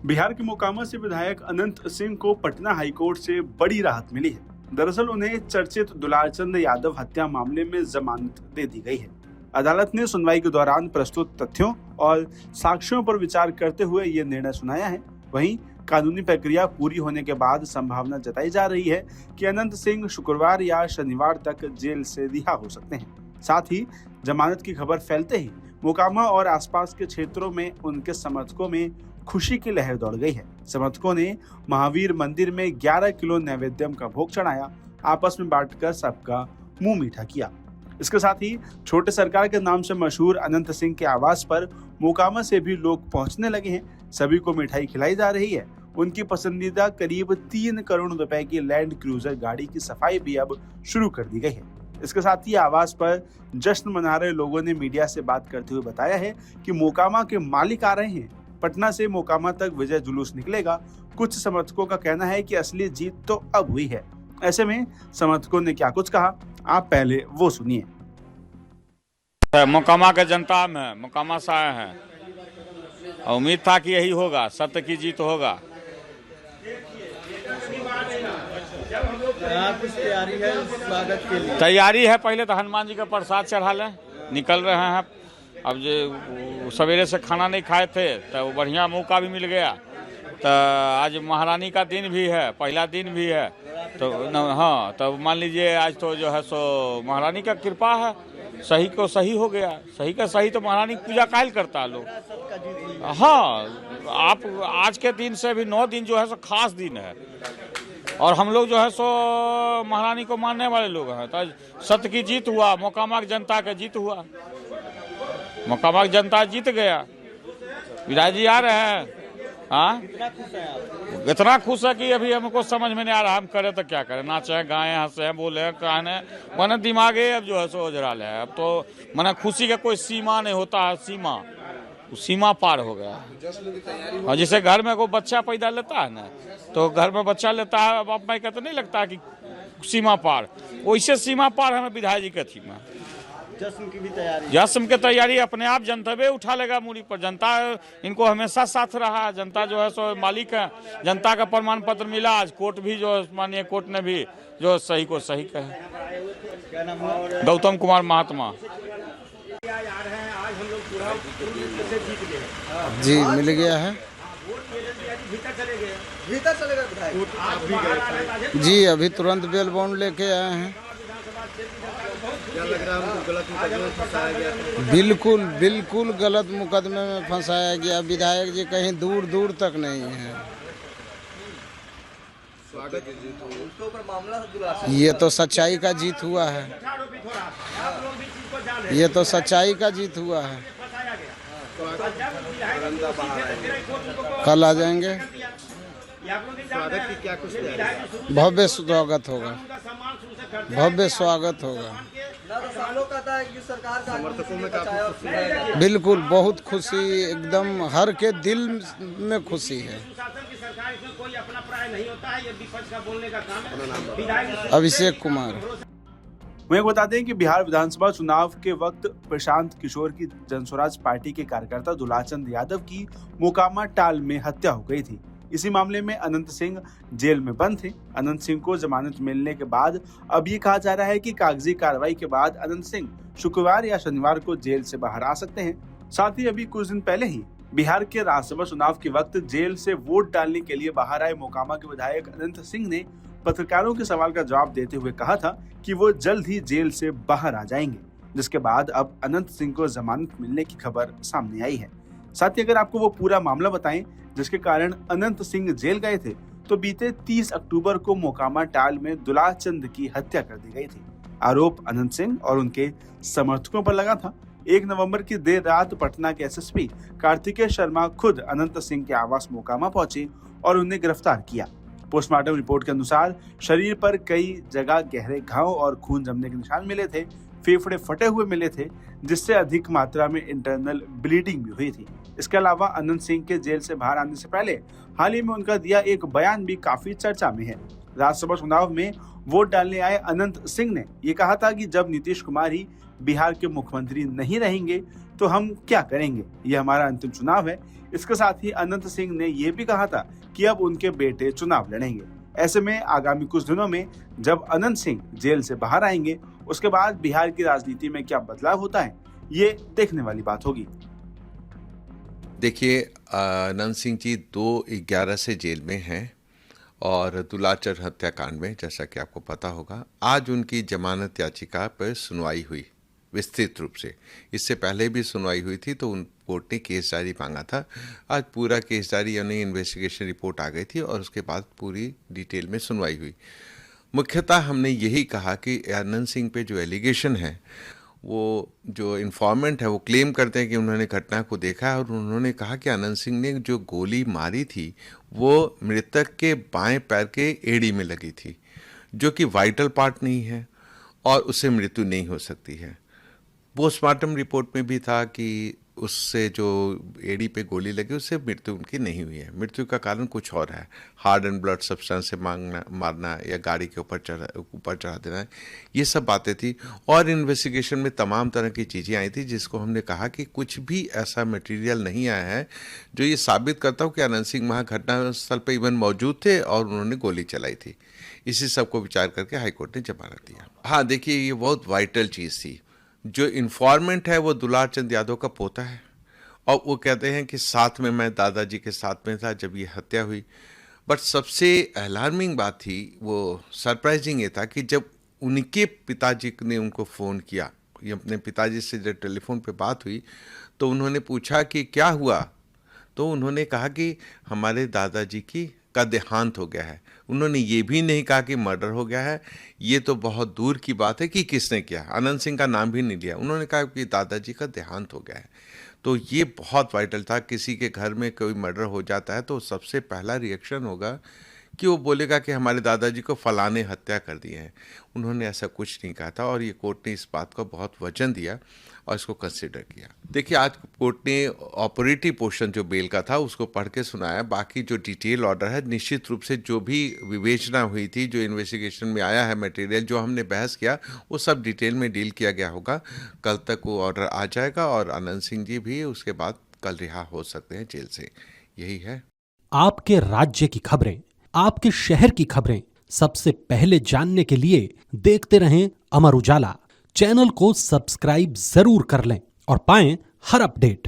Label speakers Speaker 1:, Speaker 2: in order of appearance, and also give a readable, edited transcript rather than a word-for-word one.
Speaker 1: बिहार के मोकामा से विधायक अनंत सिंह को पटना हाईकोर्ट से बड़ी राहत मिली है। दरअसल उन्हें चर्चित दुलारचंद यादव हत्या मामले में जमानत दे दी गई है। अदालत ने सुनवाई के दौरान प्रस्तुत तथ्यों और साक्ष्यों पर विचार करते हुए ये निर्णय सुनाया है। वहीं कानूनी प्रक्रिया पूरी होने के बाद संभावना जताई जा रही है कि अनंत सिंह शुक्रवार या शनिवार तक जेल से रिहा हो सकते हैं। साथ ही जमानत की खबर फैलते ही मोकामा और आसपास के क्षेत्रों में उनके समर्थकों में खुशी की लहर दौड़ गई है। समर्थकों ने महावीर मंदिर में 11 किलो नैवेद्यम का भोग चढ़ाया, आपस में बांटकर सबका मुंह मीठा किया। इसके साथ ही छोटे सरकार के नाम से मशहूर अनंत सिंह के आवास पर मोकामा से भी लोग पहुंचने लगे हैं। सभी को मिठाई खिलाई जा रही है। उनकी पसंदीदा करीब 3 करोड़ रुपए की लैंड क्रूजर गाड़ी की सफाई भी अब शुरू कर दी गई है। इसके साथ ही आवास पर जश्न मना रहे लोगों ने मीडिया से बात करते हुए बताया है कि मोकामा के मालिक आ रहे हैं। पटना से मोकामा तक विजय जुलूस निकलेगा। कुछ समर्थकों का कहना है कि असली जीत तो अब हुई है। ऐसे में समर्थकों ने क्या कुछ कहा, आप पहले वो सुनिए।
Speaker 2: मोकामा के जनता में मोकामा से आए हैं और उम्मीद था कि यही होगा, सत्य की जीत होगा।
Speaker 3: कुछ तैयारी है स्वागत के लिए?
Speaker 2: तैयारी है, पहले तो हनुमान जी का प्रसाद चढ़ा लें, निकल रहे हैं। अब जो सवेरे से खाना नहीं खाए थे तो वो बढ़िया मौका भी मिल गया। तो आज महारानी का दिन भी है, पहला दिन भी है, तो हाँ, तो मान लीजिए आज तो जो है सो महारानी का कृपा है, सही को सही हो गया। सही का सही तो महारानी की पूजा कायल करता है लोग। हाँ, आप आज के दिन से भी 9 दिन जो है सो खास दिन है और हम लोग जो है सो महारानी को मानने वाले लोग हैं। तो सत्य की जीत हुआ, मोकामा की जनता का जीत हुआ, मोकामा की जनता जीत गया। विधायक जी आ रहे हैं। हाँ, इतना खुश है कि अभी हमको समझ में नहीं आ रहा हम करें तो क्या करें। नाचे गाएं, हंसे, बोले, कहने मैंने दिमागे अब जो है सो ओझराल है। अब तो मैंने खुशी का कोई सीमा नहीं होता है, सीमा पार हो गया। और जैसे घर में कोई बच्चा पैदा लेता है ना, तो घर में बच्चा लेता है, अब मैं कहते नहीं लगता कि सीमा पार, वैसे सीमा पार हमें विधायक जी के थी में
Speaker 3: जश्न की भी तैयारी।
Speaker 2: जश्न की तैयारी अपने आप जनता उठा लेगा मूरी पर। जनता इनको हमेशा साथ रहा। जनता जो है सो मालिक है। जनता का प्रमाण पत्र मिला। आज कोर्ट भी जो माननीय कोर्ट ने भी जो सही को सही कहे। गौतम कुमार महात्मा
Speaker 4: जी मिल गया है।
Speaker 3: भीतर चलेगा विधायक
Speaker 4: जी, अभी तुरंत बेल बॉन्ड लेके आए हैं।
Speaker 3: क्या लग रहा है हमको गलत मुकदमे में फंसाया गया?
Speaker 4: बिल्कुल गलत मुकदमे में फंसाया गया। विधायक जी कहीं दूर दूर तक नहीं है।
Speaker 3: स्वागत उसके ऊपर मामला
Speaker 4: ये तो सच्चाई का जीत हुआ है। ये तो सच्चाई का जीत हुआ है। कल आ जाएंगे।
Speaker 3: स्वागत की क्या कुछ तैयारी?
Speaker 4: भव्य स्वागत होगा, भव्य स्वागत होगा।
Speaker 3: समर्थकों में काफी
Speaker 4: बिल्कुल बहुत खुशी, एकदम हर के दिल में खुशी है। अभिषेक कुमार।
Speaker 1: वहीं बता दें कि बिहार विधानसभा चुनाव के वक्त प्रशांत किशोर की जनस्वराज पार्टी के कार्यकर्ता दुलारचंद यादव की मोकामा टाल में हत्या हो गई थी। इसी मामले में अनंत सिंह जेल में बंद थे। अनंत सिंह को जमानत मिलने के बाद अब ये कहा जा रहा है कि कागजी कार्रवाई के बाद अनंत सिंह शुक्रवार या शनिवार को जेल से बाहर आ सकते हैं। साथ ही अभी कुछ दिन पहले ही बिहार के राज्यसभा चुनाव के वक्त जेल से वोट डालने के लिए बाहर आए मोकामा के विधायक अनंत सिंह ने पत्रकारों के सवाल का जवाब देते हुए कहा था कि वो जल्द ही जेल से बाहर आ जाएंगे, जिसके बाद अब अनंत सिंह को जमानत मिलने की खबर सामने आई है। साथ ही अगर आपको वो पूरा मामला बताएं जिसके कारण अनंत सिंह जेल गए थे, तो बीते 30 अक्टूबर को मोकामा टाल में दुलारचंद की हत्या कर दी गई थी। आरोप अनंत सिंह और उनके समर्थकों पर लगा था। 1 नवंबर की देर रात पटना के एसएसपी कार्तिकेय शर्मा खुद अनंत सिंह के आवास मोकामा पहुंचे और उन्हें गिरफ्तार किया। पोस्टमार्टम रिपोर्ट के अनुसार शरीर पर कई जगह गहरे घाव और खून जमने के निशान मिले थे। फेफड़े फटे हुए मिले थे, जिससे अधिक मात्रा में इंटरनल ब्लीडिंग भी हुई थी। इसके अलावा अनंत सिंह के जेल से बाहर आने से पहले हाल ही में उनका दिया एक बयान भी काफी चर्चा में है। राज्यसभा चुनाव में वोट डालने आए अनंत सिंह ने ये कहा था कि जब नीतीश कुमार ही बिहार के मुख्यमंत्री नहीं रहेंगे तो हम क्या करेंगे, ये हमारा अंतिम चुनाव है। इसके साथ ही अनंत सिंह ने ये भी कहा था कि अब उनके बेटे चुनाव लड़ेंगे। ऐसे में आगामी कुछ दिनों में जब अनंत सिंह जेल से बाहर आएंगे, उसके बाद बिहार की राजनीति में क्या बदलाव होता है, ये देखने वाली बात होगी।
Speaker 5: देखिए, अनंत सिंह जी 2/11 से जेल में हैं और दुलाचर हत्याकांड में, जैसा कि आपको पता होगा, आज उनकी जमानत याचिका पर सुनवाई हुई विस्तृत रूप से। इससे पहले भी सुनवाई हुई थी तो उन कोर्ट ने केस डायरी मांगा था। आज पूरा केस डायरी यानी इन्वेस्टिगेशन रिपोर्ट आ गई थी और उसके बाद पूरी डिटेल में सुनवाई हुई। मुख्यतः हमने यही कहा कि अनंत सिंह पे जो एलिगेशन है, वो जो इन्फॉर्मेंट है वो क्लेम करते हैं कि उन्होंने घटना को देखा है और उन्होंने कहा कि अनंत सिंह ने जो गोली मारी थी वो मृतक के बाएं पैर के एड़ी में लगी थी, जो कि वाइटल पार्ट नहीं है और उससे मृत्यु नहीं हो सकती है। पोस्टमार्टम रिपोर्ट में भी था कि उससे जो एड़ी पे गोली लगी उससे मृत्यु उनकी नहीं हुई है। मृत्यु का कारण कुछ और है, हार्ड एंड ब्लड सब्सटेंस से मारना या गाड़ी के ऊपर चढ़ा देना, ये सब बातें थी। और इन्वेस्टिगेशन में तमाम तरह की चीज़ें आई थी जिसको हमने कहा कि कुछ भी ऐसा मटेरियल नहीं आया है जो ये साबित करता हो कि अनंत सिंह वहाँ घटनास्थल पर इवन मौजूद थे और उन्होंने गोली चलाई थी। इसी सब को विचार करके हाईकोर्ट ने जमानत दिया। हाँ, देखिए, ये बहुत वाइटल चीज़ थी। जो इन्फॉर्मेंट है वो दुलार चंद यादव का पोता है और वो कहते हैं कि साथ में मैं दादाजी के साथ में था जब ये हत्या हुई। बट सबसे अलार्मिंग बात थी, वो सरप्राइजिंग ये था कि जब उनके पिताजी ने उनको फ़ोन किया, ये अपने पिताजी से जब टेलीफोन पे बात हुई तो उन्होंने पूछा कि क्या हुआ, तो उन्होंने कहा कि हमारे दादाजी का देहांत हो गया है। उन्होंने ये भी नहीं कहा कि मर्डर हो गया है, ये तो बहुत दूर की बात है कि किसने किया। अनंत सिंह का नाम भी नहीं लिया, उन्होंने कहा कि दादाजी का देहांत हो गया है। तो ये बहुत वाइटल था। किसी के घर में कोई मर्डर हो जाता है तो सबसे पहला रिएक्शन होगा कि वो बोलेगा कि हमारे दादाजी को फलाने हत्या कर दिए हैं। उन्होंने ऐसा कुछ नहीं कहा था और ये कोर्ट ने इस बात को बहुत वजन दिया और इसको कंसिडर किया। देखिए, आज कोर्ट ने ऑपरेटिव पोर्शन जो बेल का था उसको पढ़ के सुनाया। बाकी जो डिटेल ऑर्डर है, निश्चित रूप से जो भी विवेचना हुई थी, जो इन्वेस्टिगेशन में आया है मटेरियल, जो हमने बहस किया, वो सब डिटेल में डील किया गया होगा। कल तक वो ऑर्डर आ जाएगा और अनंत सिंह जी भी उसके बाद कल रिहा हो सकते हैं जेल से। यही है।
Speaker 6: आपके राज्य की खबरें, आपके शहर की खबरें सबसे पहले जानने के लिए देखते रहें अमर उजाला। चैनल को सब्सक्राइब जरूर कर लें और पाएं हर अपडेट।